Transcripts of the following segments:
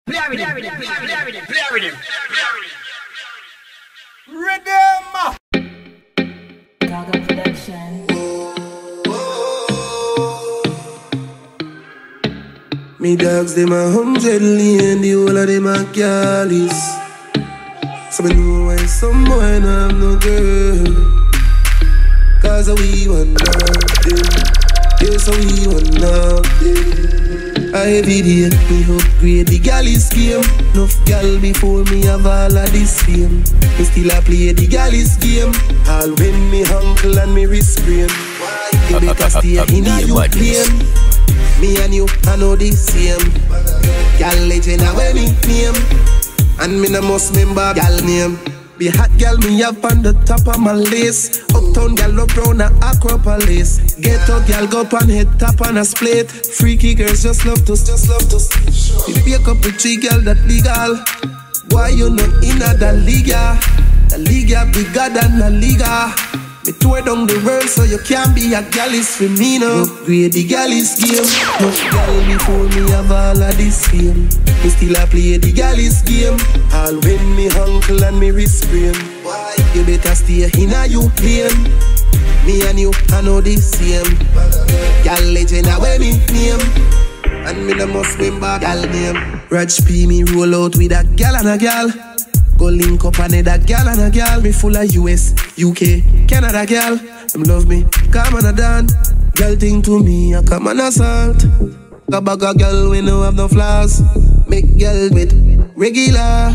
Play with him. Rhythm. Gaga Production. Me dogs, them 100 lane, the whole of them a careless. So me know why some boy no have no girl. Cause we want nothing. Yes, so we want nothing. Every day me upgrade the galley scheme. Enough gal before me have all of this fame. Me still a play the galley's game. All when me uncle and me wrist sprain. You better stay in a you plane. Me and you, I know the same. Gal legend a way me name. And me no must remember gal name. Be hot gal me up on the top of my list. Uptown gal up round a Acropolis. Ghetto gal go on head top on a split. Freaky girls just love to. If you pick up with 3 gal that legal. Why you not in a the liga? The liga bigger than the liga. Me tour down the world so you can't be a galley's for me now. Upgrade the galley's game. No gal before me have all of this fame. Me still a play the galley's game. All when me uncle and me wrist sprain. You better stay in a you plane. Me and you, I know the same. Gal legend a way me name. And me no must remember gal name. Raj P me roll out with a gal and a gal. Go link up another gal and a gal. Me full of US, UK, Canada gal. Them love me, come on a dan. Gal think to me, I come on assault. A bag of gal we no have no flaws. Make gal with regular.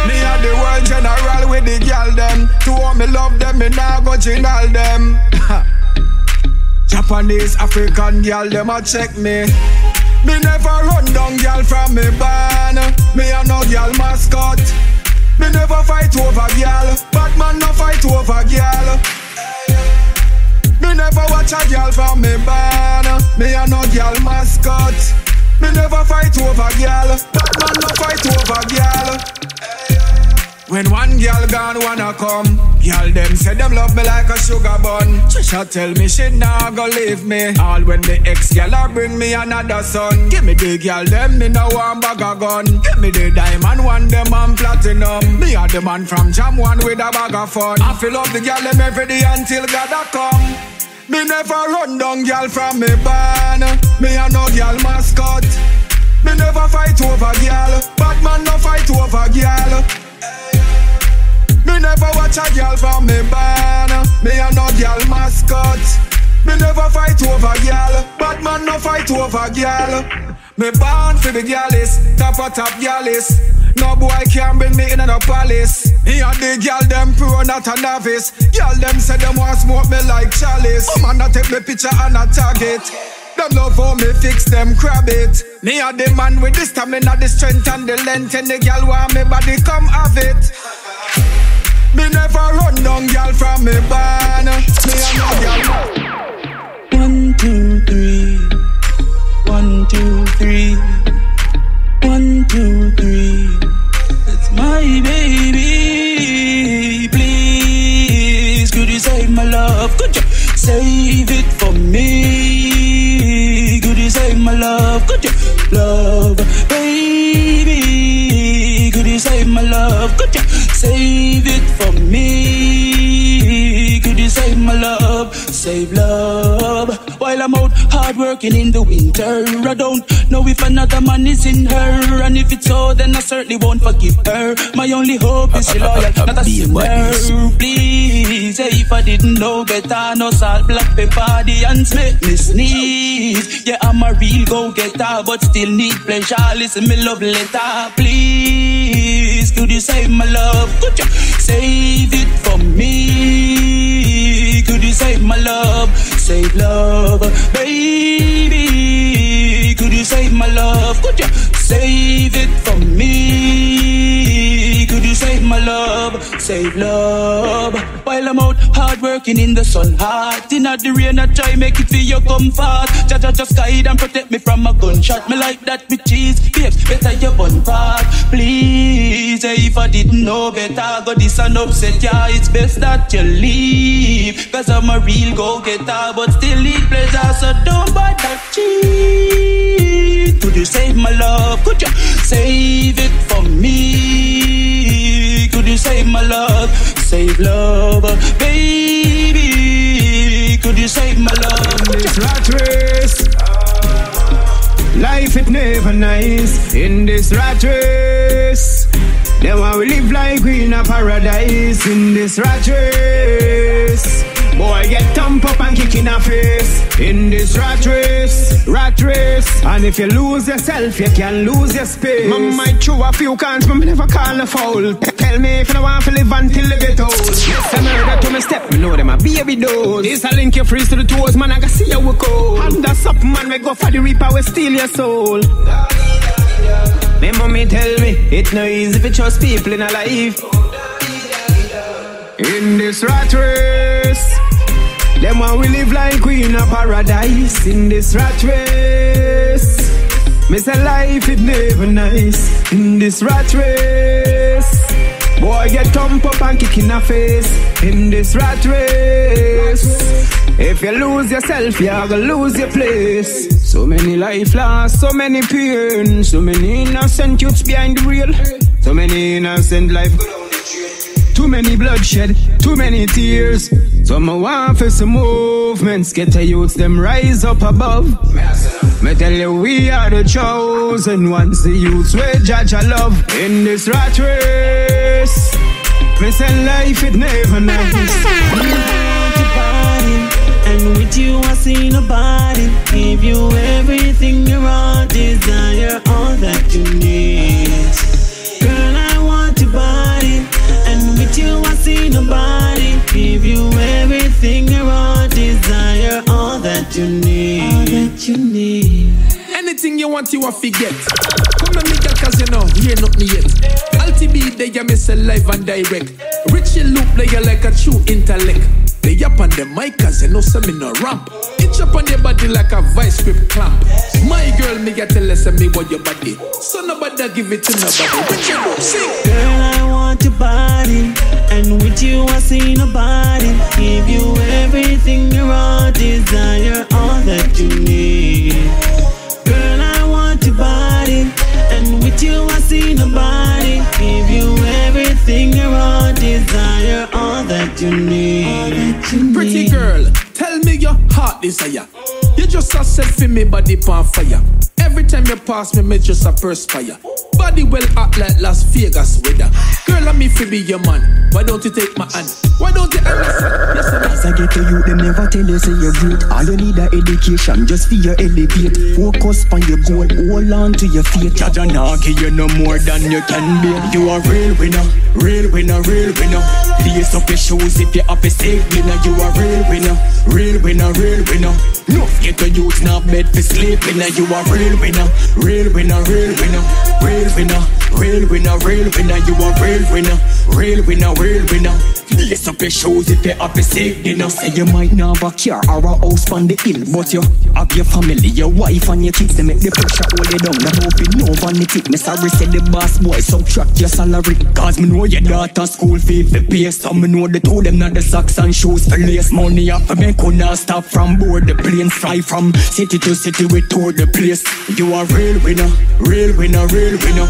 Me a the world general with the gal them. To all me love them, me nah go jingle them. Japanese, African gal them a check me. Me never run down gal from me barn. Me a no gal mascot. Me never fight over gal. Batman no fight over gal. Me never watch a gal from me barn. Me a no gal mascot. Me never fight over gal. Batman no fight over gal. When one gal gone, wanna come. Gal them say them love me like a sugar bun. Trisha tell me she nah go leave me. All when the ex-gal a bring me another son. Give me the gal them, me no one bag a gun. Give me the diamond one, them and platinum. Me a the man from Jam One with a bag of fun. I fill up the gal them every day until God a come. Me never run down gal from me barn. Me a no gal mascot. Me never fight over gal. Batman no fight over gal. Me never watch a girl from me barn. Me a no girl mascot. Me never fight over girl. Batman no fight over girl. Me born for the girlies, top of top girlies. No boy can bring me in a palace. Me and the girl them pro, not a novice. Girl them say them want smoke me like chalice. Man a take me picture and a target. Them love how me fix them crab it. Me a the man with the stamina, the strength and the length. And the girl want me body come have it. Me never run down gal from me barn. Me a no gal. 1, 2, 3. 1, 2, 3. 1, 2, 3. It's my baby. Please, could you save my love? Could you save it for me? Could you save my love? Could you love, baby? Could you save my love? Could you save it for me? Could you save my love? Save love. While I'm out hard working in the winter, I don't know if another man is in her. And if it's so, then I certainly won't forgive her. My only hope is she loyal, not a sinner. Please, if I didn't know better, no salt, black pepper, the ants make me sneeze. Yeah, I'm a real go-getter, but still need pleasure. Listen, me love letter. Please, could you save my love? Could you save it for me? Could you save my love? Save love, baby. Could you save my love? Could you save it for me? Could you save my love? Save love. While I'm out hard working in the sun, hot in the rain, I try make it for your comfort. Jaja just guide and protect me from a gunshot. Me like that with cheese, babes, better your bun part. Please, if I didn't know better, go this and upset ya. It's best that you leave, cause I'm a real go-getter, but still need pleasure, so don't buy that cheese. Could you save my love? Could you save it for me? Could you save my love? Save love, baby. Could you save my love? In this rat race, life it never nice. In this rat race, then why we live like we in a paradise. In this rat race, boy get thump up and kick in a face. In this rat race, and if you lose yourself, you can lose your space. Mama might chew a few cans, but me never call a foul. Tell me if you don't want to live until you get old. Yes, I murder to me step, me know them a baby dose. This a link your freeze to the toes, man, I can see you we cold. And that's up, man, we go for the reaper, we steal your soul. Me mommy tell me, it's no easy to trust people in a life. In this rat race, them want we live like we in a paradise. In this rat race, me say life it never nice. In this rat race, boy get thump up and kick in a face. In this rat race, if you lose yourself, you gonna lose your place. So many life lost, so many pain, so many innocent youths behind the wheel, so many innocent life. Too many bloodshed, too many tears. Some want for some movements, get the youths them rise up above. Me tell you we are the chosen ones, the youths we judge our love. In this rat race, me say life it never nice. And with you I see nobody. Give you everything your heart desire, all that you need. Girl, I want your body. And with you I see nobody. Give you everything your heart desire, all that you need. All that you need. Anything you want, you a forget. Come and make that cause you know, you ain't not me yet. LTB, they ya miss a live and direct. Richie loop, they ya like a true intellect. They up on the mic cause you know some in a ramp. Itch up on your body like a vice grip clamp. My girl, me get tell us me what your body. So nobody give it to nobody. Richie loop, sing. Girl, I want your body. And with you I see nobody. Give you everything your heart desire, all that you need. Girl, I want your body. And with you I see nobody. Give you everything your heart desire, all that you need. Pretty girl, tell me your heart desire. You just a set for me body on fire. Every time you pass me just a perspire. Body well hot like Las Vegas weather. Girl, let me be your man. Why don't you take my hand? Why don't you answer? As I get to you, them never tell you say you're great. All you need a education, just for your elevate. Focus on your goal, hold on to your faith. Jaja nah give you no more than you can bear. You are real winner, real winner, real winner. Lace up your shoes if you have a safe winner. You are real winner, real winner, real winner. No get to youth now bed for sleeping. You are real winner, real winner, real winner, real winner, real winner, real winner. You are real winner, real winner, real winner. Lace up your shoes if you have a safe dinner. Say you might not have a car or a house on the hill, but you have your family, your wife and your kids. They make the pressure hold you down. That hope you know vanity. Me sorry say the boss boy subtract your salary. Cause me know your daughter school fee for pay. So me know the two them not the socks and shoes for lace. Money up for me could not stop from board the planes. Fly from city to city we tour the place. You are real winner, real winner, real winner.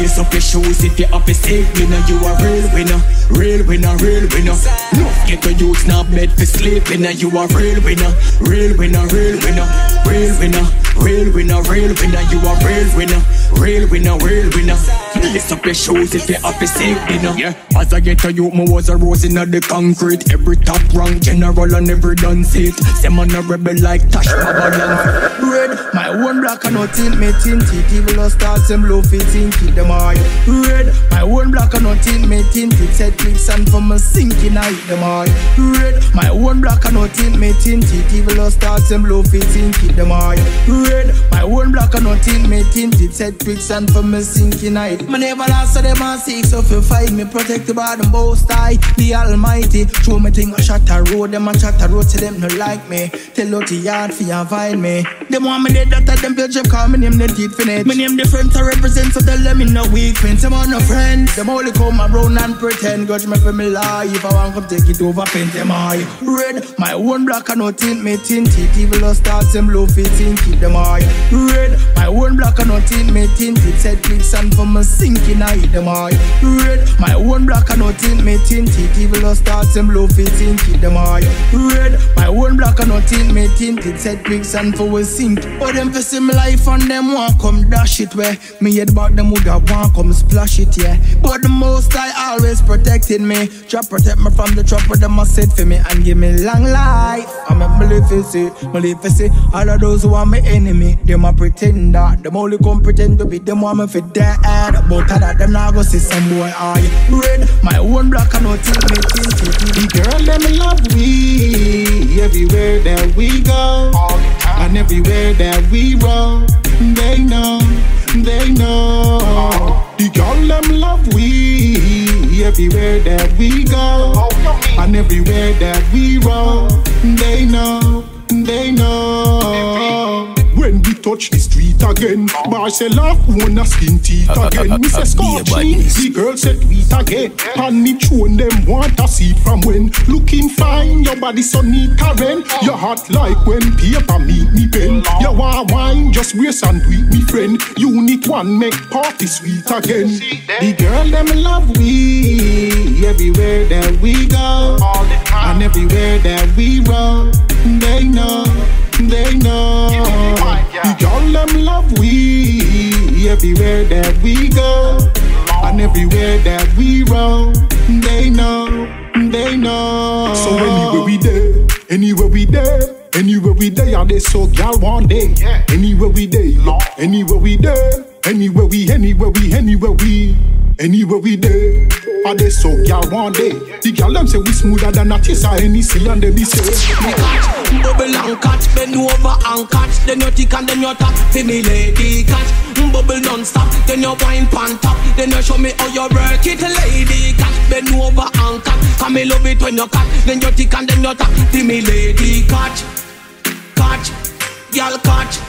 Lace up your shoes if you have a safe dinner. You are real winner, real winner, real winner. No get to youth now bed for sleeping. You are real winner, real winner, real winner, real winner, real winner, real winner. You are real winner, real winner, real winner. Lace up your shoes if you have a safe dinner. Yeah, as I get to youth, me was a rose in the concrete. Every top rank general and every done seat. Them on a rebel like Tash Babalan. Red, my one black and no tint me tint it. Evil or start them low fit in keep them high. Red, my one black and no tint me tint it. Set clicks and from a sinking I hit them high. Red, my one black and no tint me tint it. Evil or start them low fit in keep them high. Red, my one black and no tint me tint it. Set clicks and from a sinking I hit. My never last of them and seek, so if you find me protected by the most high, the almighty. Show me thing a shot a road, them a shot a road to them no like me. Tell out the yard for you find me. Them want me dead that them page up call me name them teeth finite. Me name different to represent, so tell them in no weak friends. Them on no friends, them only come around and pretend. Grudge me for me life, I want come take it over, paint them high. Red, my one black and no tint me tint it. Evil or start them low fit in keep them high. Red, my one black black and not in me tinted. Said bricks and for me sinking I them all. Red, my own black and not in me tinted. Evil or starts and blow fit tinted them all. Red, my own black and not in me tinted. Said bricks and for we sink. But them for sim life and them want come dash it where me head back them would have want come splash it, yeah. But the most I always protected me. Try protect me from the trouble them must set for me and give me long life. I'm a Maleficent. All of those who are my enemy, them a pretend that. Them only come pretend to be them want me for dead. But that them now go see some boy I red. My own black and not in me tinted. The girl them love we everywhere that we go, and everywhere that we roll. They know. The girl them love we everywhere that we go, and everywhere that we roll. They know. When we touch the street again, Marcella wanna skin teeth again. Me say Scotchy, the girl said tweet again. And me chewing them want a seat from when. Looking fine, your body so neat, Karen. Your heart like when paper meet me pen. You want wine, just brace and do it, me friend. Unique one make party sweet again. The girl them love we everywhere that we go, and everywhere that we roll. They know. The girl them love we everywhere that we go, and everywhere that we roll. They know. So anywhere we there, and they so girl one day. Anywhere we there, anywhere we there, anywhere we there. And they so girl one day. The girl them say we smoother than a taste of Hennessy, and they be say me catch, bubble and catch, bend over and catch. Then you tick and then you tap, see me lady catch. Bubble non-stop, then you wine pan top. Then you show me how you work it, lady catch. Bend over and catch, come me love it when you catch. Then you tick and then you tap, see me lady catch. Y'all catch.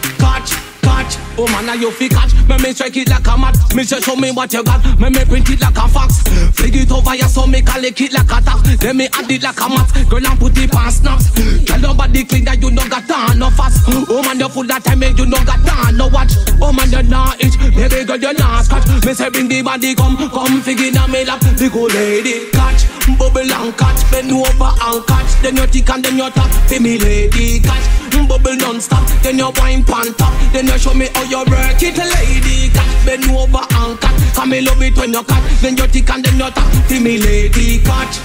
Oh man, now you fi catch. Me strike it like a mat. Me say show me what you got. Me print it like a fax. Fling it over ya so me call it like a tax. Then me add it like a mat. Girl and put it on snaps. Tell nobody clean that you no got down no fast. Oh man, you full that time and you no got down no watch. Oh man, you not itch. Baby girl, you not scratch. Me say bring the body come figure na me lap. The good lady catch. Bubble and catch. Bend over and catch. Then you tick and then you tap. See me lady catch. Bubble non-stop. Then you wine pan top. Then you show me how you work it, lady catch. Bend over and catch. Come me love it when you catch. Then you tick and then you tap. See me lady catch.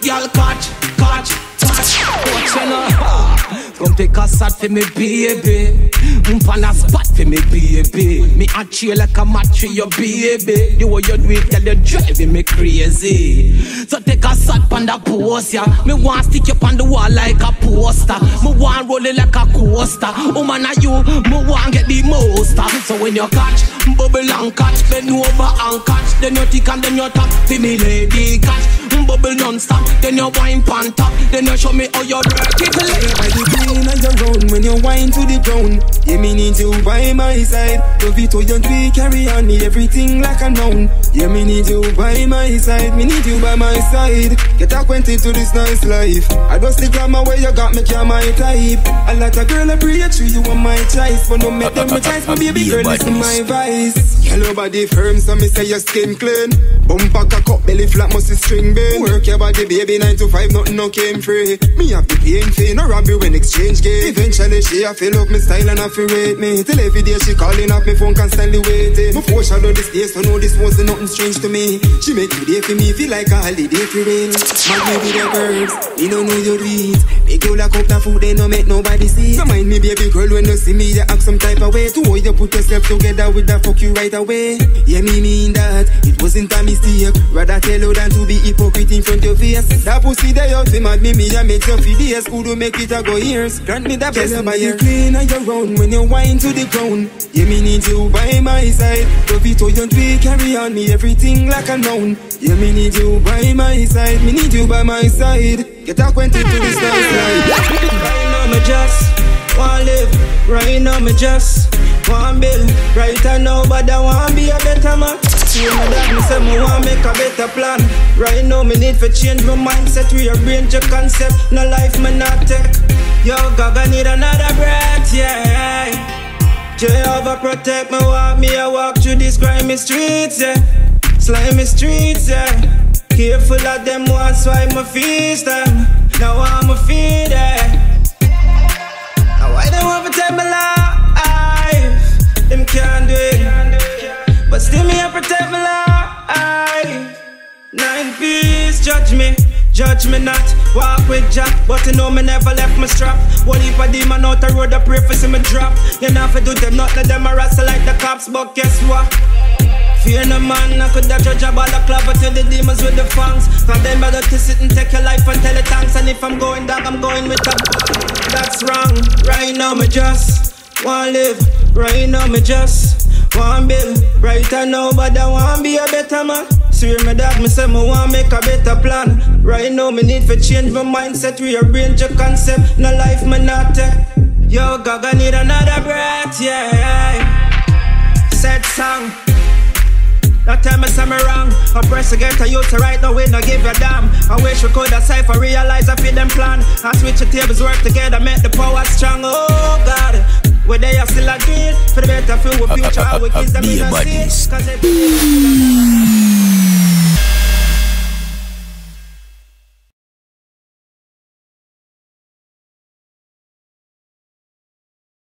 Y'all catch. Watch you know. Come take a shot for me, baby. On a spot for me, baby. Me a chill like a match for your baby. The way you do it, girl, you driving me crazy. So take a shot on the post, yeah. Me want stick you on the wall like a poster. Me want roll it like a coaster. Oh man, you, me want get the most. So when you catch, bubble and catch, bend over and catch. Then you tick and then you tap, for me lady catch. Bubble non-stop, then you wine pan top. Then you show me how you work it, lady. Clean and you're round when you wine to the ground. Yeah, me need you by my side. Love it how you do it, carry on, need everything like a noun. Yeah, me need you by my side. Me need you by my side. Get acquainted to this nice life. I don't stick on my way, you got me, you're my type. A lot of girl, I pray you true, you want my choice. But don't make them my choice, my baby girl, listen my advice. Hello body firm, so me say your skin clean. Bumper cock up, belly flat, must be string bend. Work your body, baby, 9 to 5, nothing no came free. Me have the pain, fee, no rob you when exchange game. Eventually she a feel up my style and a feel rate me. Till every day she calling up my phone, constantly waiting. My foreshadow this day, so know this wasn't nothing strange to me. She make the day for me feel like a holiday for real. Mag me with the verbs, me don't know your reads. Big girl like up the food, they don't make nobody see. So mind me, baby girl, when you see me, you act some type of way. To how you put yourself together with that fuck you right away. Yeah, me mean that it wasn't a mistake. Rather tell you than to be hypocrite in front of your face. That pussy there out for mad me I make you feel days. Could you make it a go years? Grant me that best of my year. Clean and you're round when you wine to the ground. Yeah, me need you by my side. Love it how you do it, carry on me everything like a noun. Yeah, me need you by my side. Me need you by my side. Get acquainted to this nice life. Right now me just want live. Right now me just want build. Right now but I want be a better man. See my dad, me say me want make a better plan. Right now me need to change my mindset, rearrange your concept. No life me not take. Yo, Gaga need another breath, yeah. Jehovah protect me, walk me, I walk through these grimy streets, yeah. Slimy streets, yeah. Careful of them ones, swipe my feast, them. Now I'm a feed, yeah. Now why they want to take my life? Them can't do it. But still me, I protect my life. 9 P's, judge me not. Walk with Jack, but you know me never left my strap. One heap of demon out the road, I pray for see me drop. You know if I do them, nothing of them a wrestle like the cops. But guess what? Fear no man, I could have judge a ball of club, but tell the demons with the fangs. Cause them better to sit and take your life and tell the thanks. And if I'm going down, I'm going with a ball. That's wrong. Right now me just want live. Right now me just want build. Right now, but I want be a better man. Swear my dad, me say me want make a better plan. Right now me need to change my mindset, rearrange your concept. No life me not take. Yo, Gaga need another breath, yeah. Sad song. That time I say me wrong. I press to get a youth to right now, we no give a damn. I wish we could have cipher, realize I feel them plan. I switch the tables, work together, make the power strong. Oh God, where they are still a dream. For the better feel we future, our kids that we don't see. Cause they